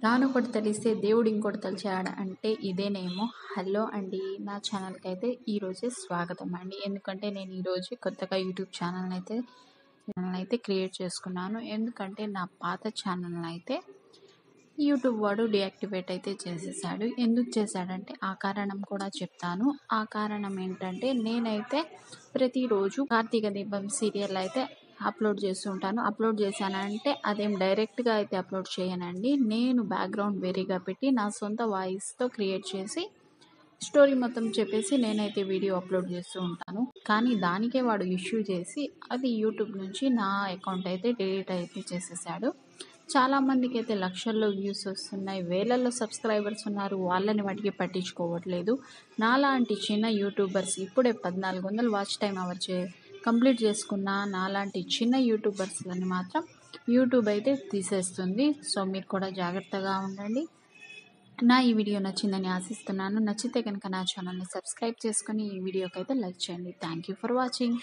నానొకటి తెలిస్తే దేవుడు ఇంకోటి తలిచాడు అంటే ఇదేనేమో. హలో అండి, నా ఛానల్కి అయితే ఈరోజే స్వాగతం అండి. ఎందుకంటే నేను ఈరోజు కొత్తగా యూట్యూబ్ ఛానల్ అయితే క్రియేట్ చేసుకున్నాను. ఎందుకంటే నా పాత ఛానల్ అయితే యూట్యూబ్ వాడు డియాక్టివేట్ అయితే చేసేసాడు. ఎందుకు చేశాడంటే ఆ కారణం కూడా చెప్తాను. ఆ కారణం ఏంటంటే నేనైతే ప్రతిరోజు కార్తీక దీపం సీరియల్ అయితే అప్లోడ్ చేస్తూ ఉంటాను. అప్లోడ్ చేశానంటే అదేం డైరెక్ట్గా అయితే అప్లోడ్ చేయనండి. నేను బ్యాక్గ్రౌండ్ వేరేగా పెట్టి నా సొంత వాయిస్తో క్రియేట్ చేసి స్టోరీ మొత్తం చెప్పేసి నేనైతే వీడియో అప్లోడ్ చేస్తూ ఉంటాను. కానీ దానికే వాడు ఇష్యూ చేసి అది యూట్యూబ్ నుంచి నా అకౌంట్ అయితే డిలీట్ అయితే చేసేసాడు. చాలామందికి అయితే లక్షల్లో వ్యూస్ వస్తున్నాయి, వేలల్లో సబ్స్క్రైబర్స్ ఉన్నారు. వాళ్ళని వాటికి పట్టించుకోవట్లేదు. నాలాంటి చిన్న యూట్యూబర్స్ ఇప్పుడే 1400 వాచ్ టైం అవర్ కంప్లీట్ చేసుకున్న నాలాంటి చిన్న యూట్యూబర్స్లని మాత్రం యూట్యూబ్ అయితే తీసేస్తుంది. సో మీరు కూడా జాగ్రత్తగా ఉండండి. నా ఈ వీడియో నచ్చిందని ఆశిస్తున్నాను. నచ్చితే కనుక నా ఛానల్ని సబ్స్క్రైబ్ చేసుకొని ఈ వీడియోకి అయితే లైక్ చేయండి. Thank you for watching.